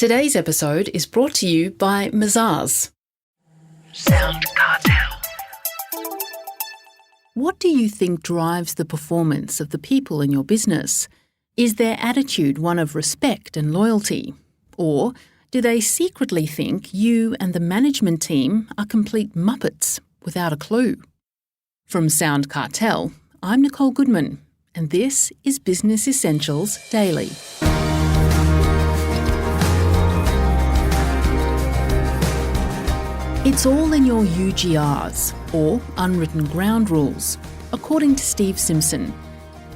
Today's episode is brought to you by Mazars. SoundCartel. What do you think drives the performance of the people in your business? Is their attitude one of respect and loyalty? Or do they secretly think you and the management team are complete muppets without a clue? From SoundCartel, I'm Nicole Goodman, and this is Business Essentials Daily. It's all in your UGRs, or Unwritten Ground Rules, according to Steve Simpson.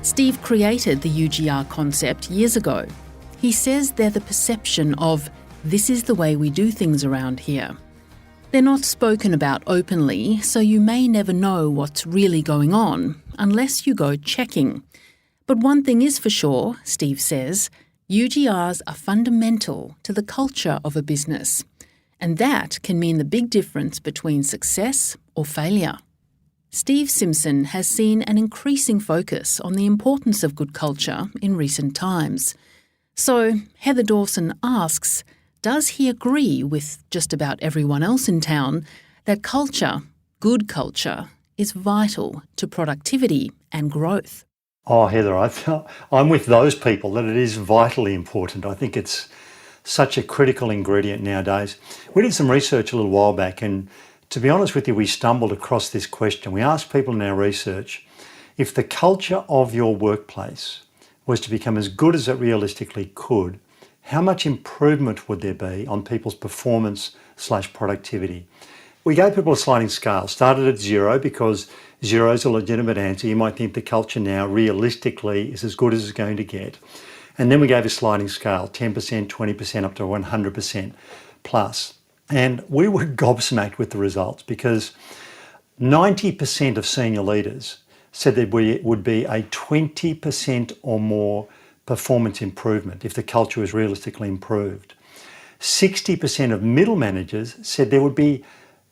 Steve created the UGR concept years ago. He says they're the perception of, this is the way we do things around here. They're not spoken about openly, so you may never know what's really going on unless you go checking. But one thing is for sure, Steve says, UGRs are fundamental to the culture of a business. And that can mean the big difference between success or failure. Steve Simpson has seen an increasing focus on the importance of good culture in recent times. So Heather Dawson asks, does he agree with just about everyone else in town that culture, good culture, is vital to productivity and growth? Oh, Heather, I'm with those people that it is vitally important. I think it's such a critical ingredient nowadays. We did some research a little while back, and to be honest with you, we stumbled across this question. We asked people in our research, if the culture of your workplace was to become as good as it realistically could, how much improvement would there be on people's performance/productivity? We gave people a sliding scale, started at 0 because 0 is a legitimate answer. You might think the culture now realistically is as good as it's going to get. And then we gave a sliding scale, 10%, 20%, up to 100% plus. And we were gobsmacked with the results because 90% of senior leaders said there would be a 20% or more performance improvement if the culture was realistically improved. 60% of middle managers said there would be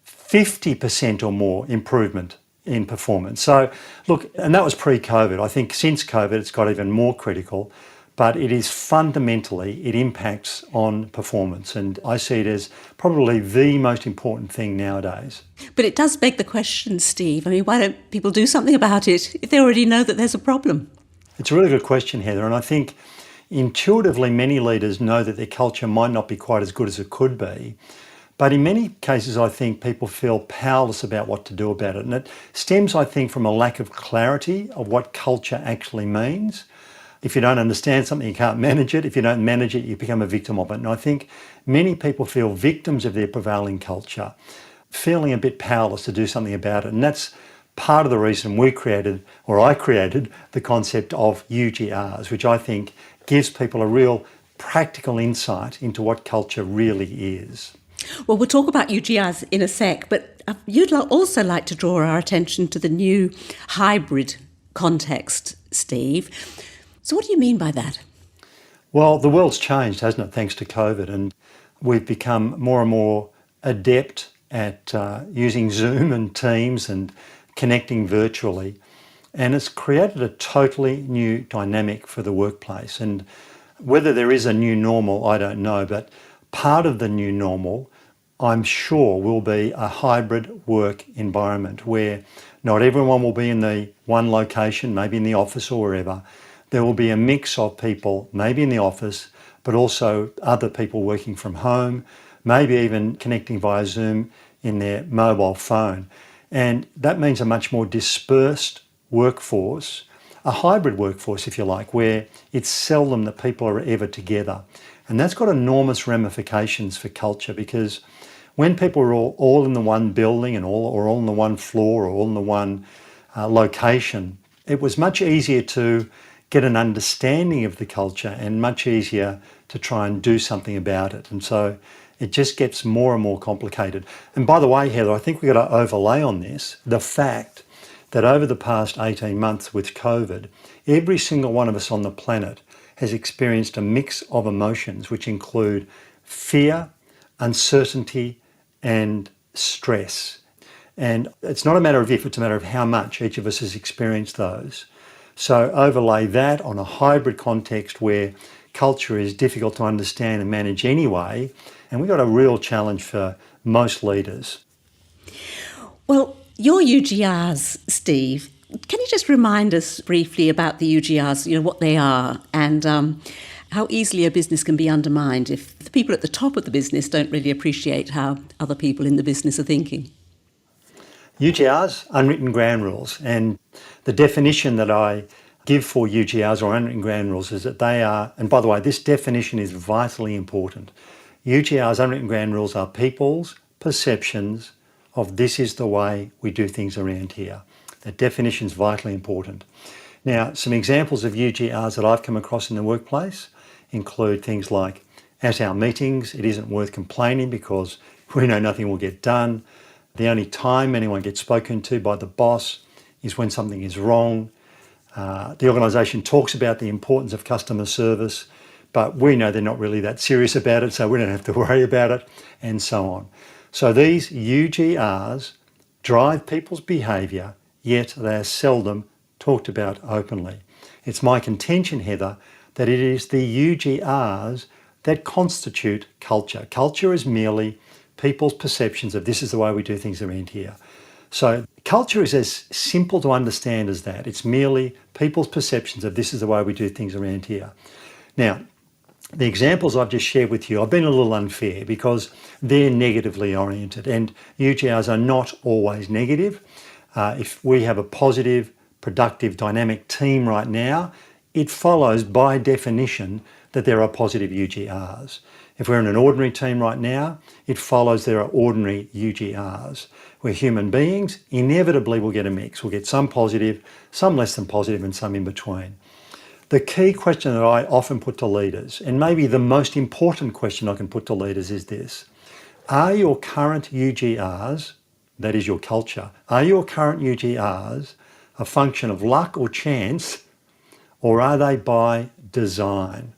50% or more improvement in performance. So look, and that was pre-COVID. I think since COVID, it's got even more critical. But it is fundamentally, it impacts on performance. And I see it as probably the most important thing nowadays. But it does beg the question, Steve. I mean, why don't people do something about it if they already know that there's a problem? It's a really good question, Heather. And I think intuitively many leaders know that their culture might not be quite as good as it could be. But in many cases, I think people feel powerless about what to do about it. And it stems, I think, from a lack of clarity of what culture actually means. If you don't understand something, you can't manage it. If you don't manage it, you become a victim of it. And I think many people feel victims of their prevailing culture, feeling a bit powerless to do something about it. And that's part of the reason I created the concept of UGRs, which I think gives people a real practical insight into what culture really is. Well, we'll talk about UGRs in a sec, but you'd also like to draw our attention to the new hybrid context, Steve. So what do you mean by that? Well, the world's changed, hasn't it, thanks to COVID, and we've become more and more adept at using Zoom and Teams and connecting virtually, and it's created a totally new dynamic for the workplace. And whether there is a new normal, I don't know, but part of the new normal, I'm sure, will be a hybrid work environment where not everyone will be in the one location, maybe in the office or wherever. There will be a mix of people, maybe in the office, but also other people working from home, maybe even connecting via Zoom in their mobile phone. And that means a much more dispersed workforce, a hybrid workforce, if you like, where it's seldom that people are ever together. And that's got enormous ramifications for culture, because when people are all in the one building and all in the one floor or all in the one location, it was much easier to get an understanding of the culture and much easier to try and do something about it. And so it just gets more and more complicated. And by the way, Heather, I think we've got to overlay on this the fact that over the past 18 months with COVID, every single one of us on the planet has experienced a mix of emotions which include fear, uncertainty, and stress. And it's not a matter of if, it's a matter of how much each of us has experienced those. So overlay that on a hybrid context where culture is difficult to understand and manage anyway, and we've got a real challenge for most leaders. Well, your UGRs, Steve, can you just remind us briefly about the UGRs, what they are and how easily a business can be undermined if the people at the top of the business don't really appreciate how other people in the business are thinking? UGRs, Unwritten Ground Rules, and the definition that I give for UGRs or Unwritten Ground Rules is that they are, and by the way, this definition is vitally important. UGRs, Unwritten Ground Rules, are people's perceptions of this is the way we do things around here. That definition is vitally important. Now, some examples of UGRs that I've come across in the workplace include things like, at our meetings, it isn't worth complaining because we know nothing will get done. The only time anyone gets spoken to by the boss is when something is wrong. The organisation talks about the importance of customer service, but we know they're not really that serious about it, so we don't have to worry about it, and so on. So these UGRs drive people's behaviour, yet they are seldom talked about openly. It's my contention, Heather, that it is the UGRs that constitute culture. Culture is merely people's perceptions of this is the way we do things around here. So culture is as simple to understand as that. It's merely people's perceptions of this is the way we do things around here. Now, the examples I've just shared with you, I've been a little unfair because they're negatively oriented, and UGRs are not always negative. If we have a positive, productive, dynamic team right now, it follows by definition that there are positive UGRs. If we're in an ordinary team right now, it follows there are ordinary UGRs. We're human beings, inevitably we'll get a mix. We'll get some positive, some less than positive, and some in between. The key question that I often put to leaders, and maybe the most important question I can put to leaders, is this: are your current UGRs, that is your culture, are your current UGRs a function of luck or chance, or are they by design?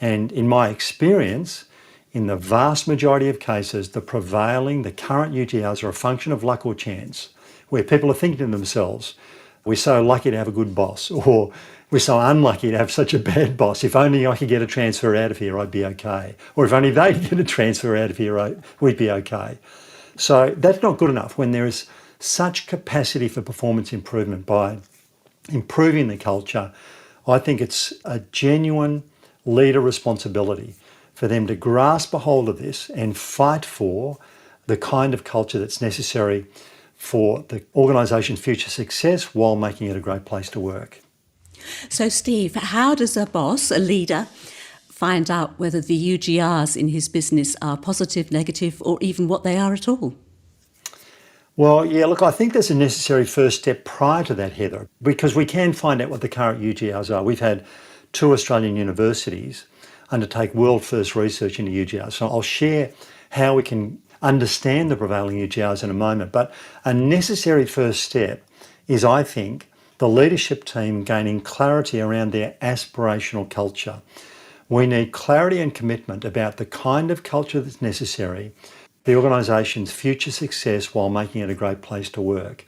And in my experience, in the vast majority of cases, the current UGRs are a function of luck or chance, where people are thinking to themselves, we're so lucky to have a good boss, or we're so unlucky to have such a bad boss. If only I could get a transfer out of here, I'd be okay. Or if only they'd get a transfer out of here, we'd be okay. So that's not good enough when there is such capacity for performance improvement by improving the culture. I think it's a genuine leader responsibility for them to grasp a hold of this and fight for the kind of culture that's necessary for the organisation's future success while making it a great place to work. So, Steve, how does a boss, a leader, find out whether the UGRs in his business are positive, negative, or even what they are at all? Well, yeah, look, I think there's a necessary first step prior to that, Heather, because we can find out what the current UGRs are. We've had 2 Australian universities undertake world-first research into UGRs. So I'll share how we can understand the prevailing UGRs in a moment. But a necessary first step is, I think, the leadership team gaining clarity around their aspirational culture. We need clarity and commitment about the kind of culture that's necessary for the organisation's future success while making it a great place to work.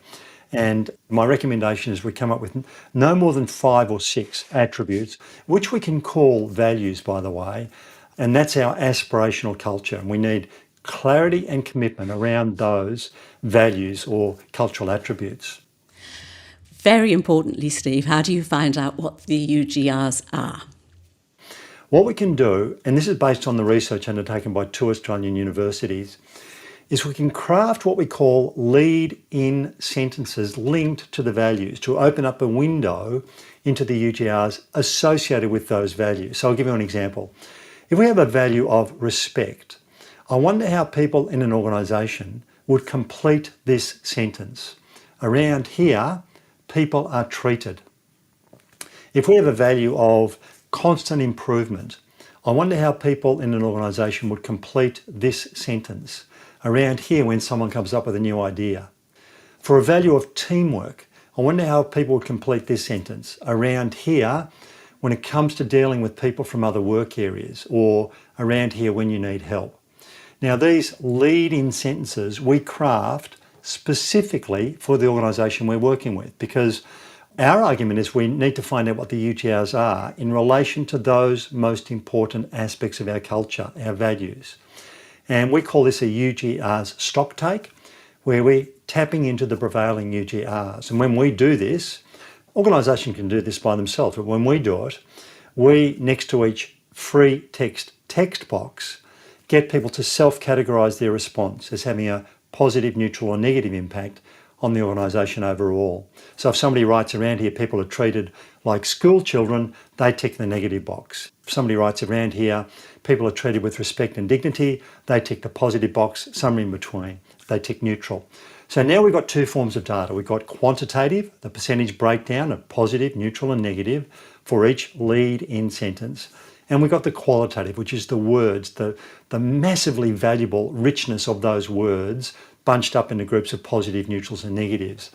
And my recommendation is we come up with no more than 5 or 6 attributes, which we can call values, by the way, and that's our aspirational culture. And we need clarity and commitment around those values or cultural attributes. Very importantly, Steve, how do you find out what the UGRs are? What we can do, and this is based on the research undertaken by 2 Australian universities, is we can craft what we call lead-in sentences linked to the values to open up a window into the UGRs associated with those values. So I'll give you an example. If we have a value of respect, I wonder how people in an organisation would complete this sentence. Around here, people are treated. If we have a value of constant improvement, I wonder how people in an organisation would complete this sentence. Around here, when someone comes up with a new idea. For a value of teamwork, I wonder how people would complete this sentence. Around here, when it comes to dealing with people from other work areas, or around here when you need help. Now, these lead-in sentences we craft specifically for the organisation we're working with, because Our argument is we need to find out what the UGRs are in relation to those most important aspects of our culture, our values. And we call this a UGRs stocktake, where we're tapping into the prevailing UGRs. And when we do this, organisations can do this by themselves, but when we do it, we, next to each free text box, get people to self-categorise their response as having a positive, neutral or negative impact on the organisation overall. So if somebody writes around here, people are treated like school children, they tick the negative box. If somebody writes around here, people are treated with respect and dignity, they tick the positive box, somewhere in between, they tick neutral. So now we've got two forms of data. We've got quantitative, the percentage breakdown of positive, neutral and negative for each lead in sentence. And we've got the qualitative, which is the words, the massively valuable richness of those words bunched up into groups of positive, neutrals and negatives.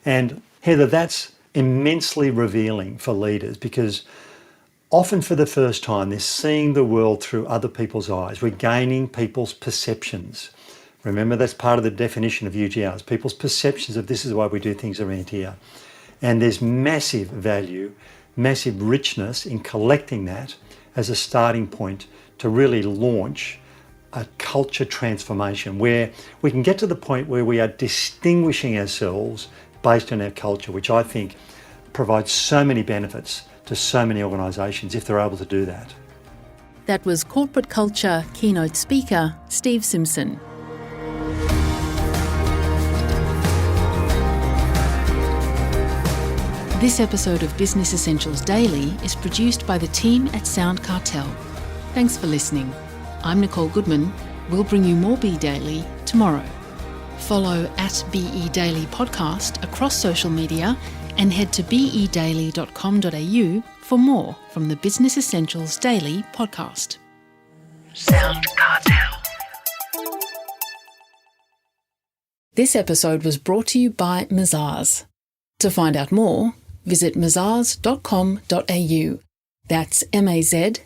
And Heather, that's immensely revealing for leaders because often for the first time they're seeing the world through other people's eyes. We're gaining people's perceptions. Remember, that's part of the definition of UGRs, people's perceptions of this is why we do things around here. And there's massive value, massive richness in collecting that as a starting point to really launch a culture transformation where we can get to the point where we are distinguishing ourselves based on our culture, which I think provides so many benefits to so many organisations if they're able to do that. That was corporate culture keynote speaker Steve Simpson. This episode of Business Essentials Daily is produced by the team at SoundCartel. Thanks for listening. I'm Nicole Goodman. We'll bring you more Be Daily tomorrow. Follow @BE Daily Podcast across social media and head to bedaily.com.au for more from the Business Essentials Daily podcast. SoundCartel. This episode was brought to you by Mazars. To find out more, visit mazars.com.au. That's mazars.com.au.